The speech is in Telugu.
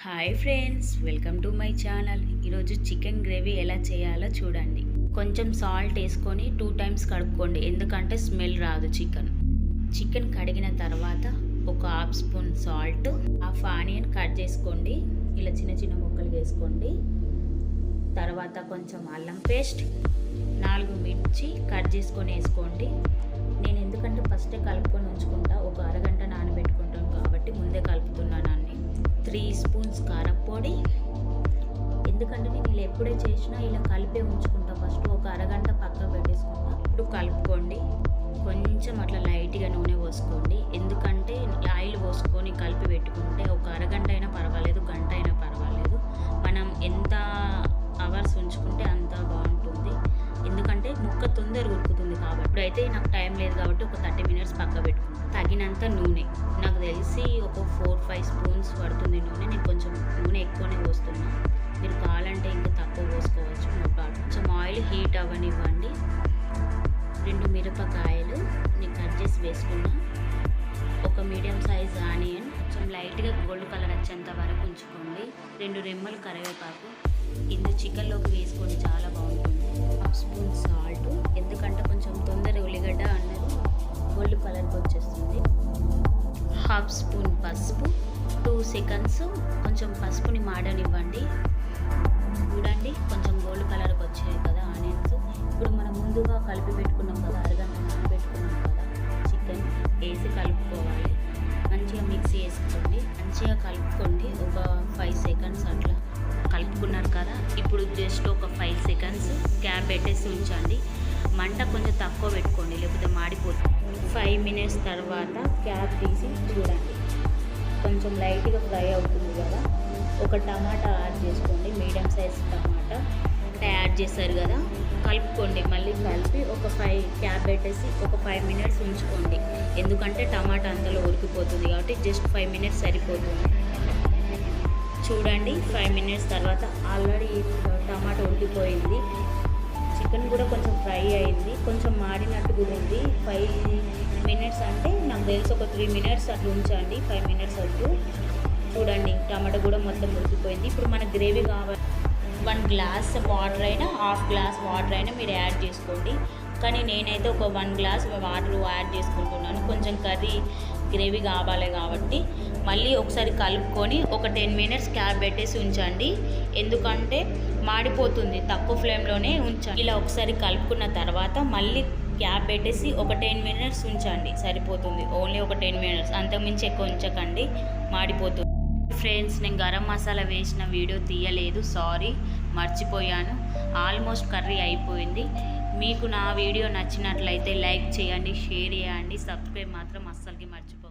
Hi friends, welcome to my channel. ఈరోజు చికెన్ గ్రేవీ ఎలా చేయాలో చూడండి. కొంచెం సాల్ట్ వేసుకొని 2 టైమ్స్ కడుక్కోండి, ఎందుకంటే స్మెల్ రాదు. చికెన్ కడిగిన తర్వాత ఒక half spoon salt, half onion cut చేసుకోండి, ఇలా చిన్న చిన్న ముక్కలు వేసుకోండి. తర్వాత కొంచెం అల్లం పేస్ట్, 4 మిర్చి కట్ చేసుకొని వేసుకోండి. నేను ఎందుకంటే ఫస్టే కలుపుకొని ఉంచుకుంటా, ఒక అరగంట నానబెట్టుకుంటాను కాబట్టి ముందే కలుపుతున్నాను. 3 స్పూన్స్ కారపొడి, ఎందుకంటే నేను ఇలా ఎప్పుడే చేసినా ఇలా కలిపే ఉంచుకుంటా. ఫస్ట్ ఒక అరగంట పక్క పెట్టేసుకుంటా. ఇప్పుడు కలుపుకోండి. కొంచెం అట్లా లైట్గా నూనె పోసుకోండి, ఎందుకంటే ఆయిల్ పోసుకొని కలిపి పెట్టుకుంటే ఒక అరగంట అయినా పర్వాలేదు, గంట అయినా పర్వాలేదు. మనం ఎంత అవర్స్ ఉంచుకుంటే అంత బాగుంటుంది, ఎందుకంటే ముక్క తొందరగా ఉడుకుతుంది. కాబట్టి ఇప్పుడైతే నాకు టైం లేదు కాబట్టి ఒక 30 మినిట్స్ పక్క పెట్టుకుంటాను. తగినంత నూనె, నాకు తెలిసి ఒక 4-5 స్పూన్స్ పడుతుంది నూనె. నేను కొంచెం నూనె ఎక్కువనే పోస్తున్నా, మీరు కావాలంటే ఇంకా తక్కువ పోసుకోవచ్చు. కొంచెం ఆయిల్ హీట్ అవ్వనివ్వండి. 2 మిరపకాయలు నేను కట్ చేసి వేసుకున్నా. ఒక మీడియం సైజ్ ఆనియన్, కొంచెం లైట్గా గోల్డ్ కలర్ వచ్చేంత వరకు ఉంచుకోండి. 2 రెమ్మలు కరివేపాకు ఇందులో చికెన్లోకి వేసుకోండి, చాలా బాగుంటుంది. హాఫ్ స్పూన్ సాల్ట్, ఎందుకంటే కొంచెం తొందరగా ఉల్లిగడ్డ అన్నది గోల్డ్ కలర్కి వచ్చేస్తుంది. హాఫ్ స్పూన్ పసుపు, 2 సెకండ్స్ కొంచెం పసుపుని మాడనివ్వండి. చూడండి, కొంచెం గోల్డ్ కలర్కి వచ్చాయి కదా ఆనియన్స్. ఇప్పుడు మనం ముందుగా కలిపి పెట్టుకున్నాం కదా, అరగంట నానబెట్టుకున్నాం కదా, చికెన్ వేసి కలుపుకోవాలి. మంచిగా మిక్స్ చేసుకోండి, మంచిగా కలుపుకోండి. ఒక 5 సెకండ్స్ అట్లా కలుపుకున్నారు కదా, ఇప్పుడు జస్ట్ ఒక 5 సెకండ్స్ క్యాప్ పెట్టేసి ఉంచండి. మంట కొంచెం తక్కువ పెట్టుకోండి, లేకపోతే మాడిపోతుంది. 5 మినిట్స్ తర్వాత క్యాప్ తీసి చూడండి, కొంచెం లైట్గా ఫ్రై అవుతుంది కదా. ఒక టమాటా యాడ్ చేసుకోండి, మీడియం సైజ్ టమాటా యాడ్ చేస్తారు కదా, కలుపుకోండి. మళ్ళీ కలిపి ఒక 5 క్యాప్ పెట్టేసి ఒక 5 మినిట్స్ ఉంచుకోండి, ఎందుకంటే టమాటా అంతలో ఉడికిపోతుంది కాబట్టి జస్ట్ 5 మినిట్స్ సరిపోతుంది. చూడండి, 5 మినిట్స్ తర్వాత ఆల్రెడీ టమాటా ఉడికిపోయింది. చికెన్ కూడా కొంచెం ఫ్రై అయింది, కొంచెం మాడినట్టు కూడా ఉంది. 5 మినిట్స్ అంటే నాకు తెలిసి ఒక 3 మినిట్స్ అట్లా ఉంచండి, 5 మినిట్స్ వద్దు. చూడండి, టమాటా కూడా మొత్తం ఉడికిపోయింది. ఇప్పుడు మన గ్రేవీ కావాలి. 1 గ్లాస్ వాటర్ అయినా, హాఫ్ గ్లాస్ వాటర్ అయినా మీరు యాడ్ చేసుకోండి, కానీ నేనైతే ఒక 1 గ్లాస్ వాటర్ యాడ్ చేసుకుంటున్నాను. కొంచెం కర్రీ గ్రేవీ కావాలి కాబట్టి మళ్ళీ ఒకసారి కలుపుకొని ఒక 10 మినిట్స్ క్యాప్ పెట్టేసి ఉంచండి, ఎందుకంటే మాడిపోతుంది. తక్కువ ఫ్లేమ్లోనే ఉంచండి. ఇలా ఒకసారి కలుపుకున్న తర్వాత మళ్ళీ క్యాప్ పెట్టేసి ఒక 10 మినిట్స్ ఉంచండి, సరిపోతుంది. ఓన్లీ ఒక 10 మినిట్స్, అంతకుమించి ఎక్కువ ఉంచకండి, మాడిపోతుంది. ఫ్రెండ్స్, నేను గరం మసాలా వేసిన వీడియో తీయలేదు, సారీ, మర్చిపోయాను. ఆల్మోస్ట్ కర్రీ అయిపోయింది. మీకు నా వీడియో నచ్చినట్లయితే లైక్ చేయండి, షేర్ చేయండి, సబ్స్క్రైబ్ మాత్రం అస్సలకి మర్చిపోయింది.